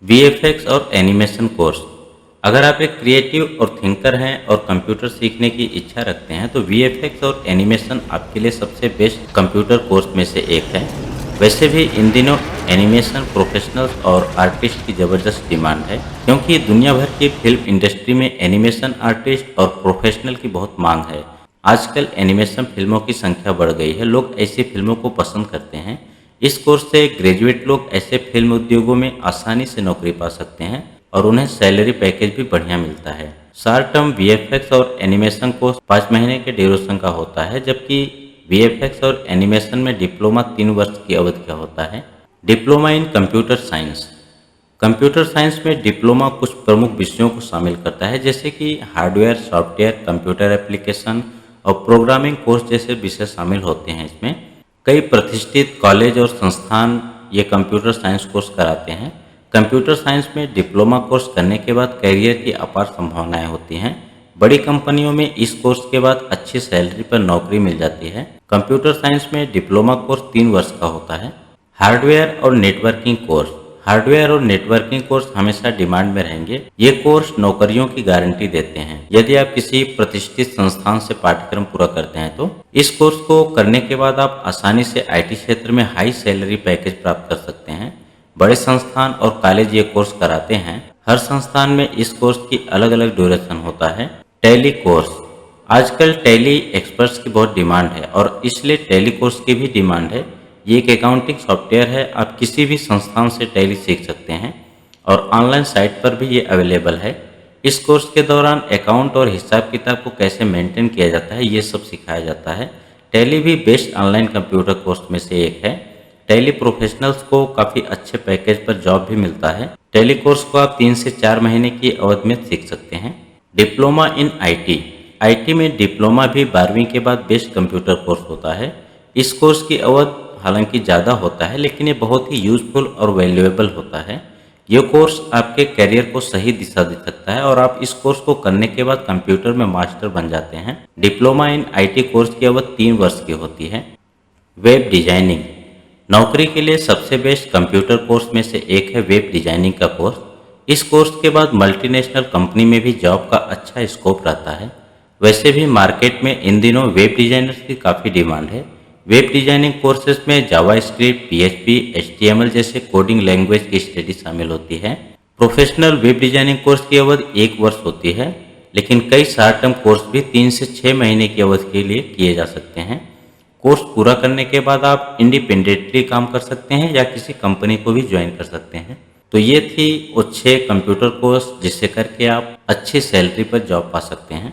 VFX और animation course. अगर आप एक क्रिएटिव और थिंकर हैं और कंप्यूटर सीखने की इच्छा रखते हैं तो वीएफएक्स और एनिमेशन आपके लिए सबसे बेस्ट कंप्यूटर कोर्स में से एक है। वैसे भी इन दिनों एनिमेशन प्रोफेशनल्स और आर्टिस्ट की ज़बरदस्त डिमांड है, क्योंकि दुनिया भर की फिल्म इंडस्ट्री में एनिमेशन आर्टिस्ट और प्रोफेशनल की बहुत मांग है। आजकल एनिमेशन फिल्मों की संख्या बढ़ गई है, लोग ऐसी फिल्मों को पसंद करते हैं। इस कोर्स से ग्रेजुएट लोग ऐसे फिल्म उद्योगों में आसानी से नौकरी पा सकते हैं और उन्हें सैलरी पैकेज भी बढ़िया मिलता है। शॉर्ट टर्म वीएफएक्स और एनिमेशन कोर्स 5 महीने के ड्यूरेशन का होता है, जबकि वीएफएक्स और एनिमेशन में डिप्लोमा 3 वर्ष की अवधि का होता है। Diploma in computer science. Computer science में डिप्लोमा कुछ प्रमुख विषयों को शामिल करता है, जैसे कि हार्डवेयर, सॉफ्टवेयर, कंप्यूटर एप्लीकेशन और प्रोग्रामिंग कोर्स जैसे विषय शामिल होते हैं। इसमें कई प्रतिष्ठित कॉलेज और संस्थान ये कंप्यूटर साइंस कोर्स कराते हैं। कंप्यूटर साइंस में डिप्लोमा कोर्स करने के बाद करियर की अपार संभावनाएं होती हैं। बड़ी कंपनियों में इस कोर्स के बाद अच्छी सैलरी पर नौकरी मिल जाती है। कंप्यूटर साइंस में डिप्लोमा कोर्स 3 वर्ष का होता है। हार्डवेयर और नेटवर्किंग कोर्स। हार्डवेयर और नेटवर्किंग कोर्स हमेशा डिमांड में रहेंगे। ये कोर्स नौकरियों की गारंटी देते हैं यदि आप किसी प्रतिष्ठित संस्थान से पाठ्यक्रम पूरा करते हैं तो। इस कोर्स को करने के बाद आप आसानी से आईटी क्षेत्र में हाई सैलरी पैकेज प्राप्त कर सकते हैं। बड़े संस्थान और कॉलेज ये कोर्स कराते हैं। हर संस्थान में इस कोर्स की अलग अलग ड्यूरेशन होता है। Tally course. आजकल टैली एक्सपर्ट्स की बहुत डिमांड है और इसलिए टैली कोर्स की भी डिमांड है। ये एक अकाउंटिंग सॉफ्टवेयर है। आप किसी भी संस्थान से टैली सीख सकते हैं और ऑनलाइन साइट पर भी ये अवेलेबल है। इस कोर्स के दौरान अकाउंट और हिसाब किताब को कैसे मेंटेन किया जाता है ये सब सिखाया जाता है। टैली भी बेस्ट ऑनलाइन कंप्यूटर कोर्स में से एक है। टैली प्रोफेशनल्स को काफ़ी अच्छे पैकेज पर जॉब भी मिलता है। टैली कोर्स को आप 3 से 4 महीने की अवधि में सीख सकते हैं। Diploma in IT. आईटी में डिप्लोमा भी 12वीं के बाद बेस्ट कंप्यूटर कोर्स होता है। इस कोर्स की अवधि हालांकि ज़्यादा होता है, लेकिन ये बहुत ही यूजफुल और वैल्यूएबल होता है। ये कोर्स आपके करियर को सही दिशा दे सकता है और आप इस कोर्स को करने के बाद कंप्यूटर में मास्टर बन जाते हैं। डिप्लोमा इन आईटी कोर्स की अवधि 3 वर्ष की होती है। Web designing. नौकरी के लिए सबसे बेस्ट कंप्यूटर कोर्स में से एक है वेब डिजाइनिंग का कोर्स। इस कोर्स के बाद मल्टीनेशनल कंपनी में भी जॉब का अच्छा स्कोप रहता है। वैसे भी मार्केट में इन दिनों वेब डिजाइनर्स की काफ़ी डिमांड है। वेब डिजाइनिंग कोर्सेज में जावास्क्रिप्ट, पीएचपी, एचटीएमएल जैसे कोडिंग लैंग्वेज की स्टडी शामिल होती है। प्रोफेशनल वेब डिजाइनिंग कोर्स की अवधि 1 वर्ष होती है, लेकिन कई शॉर्ट टर्म कोर्स भी 3 से 6 महीने की अवधि के लिए किए जा सकते हैं। कोर्स पूरा करने के बाद आप इंडिपेंडेंटली काम कर सकते हैं या किसी कंपनी को भी ज्वाइन कर सकते हैं। तो ये थी वो 6 कंप्यूटर कोर्स जिससे करके आप अच्छी सैलरी पर जॉब पा सकते हैं।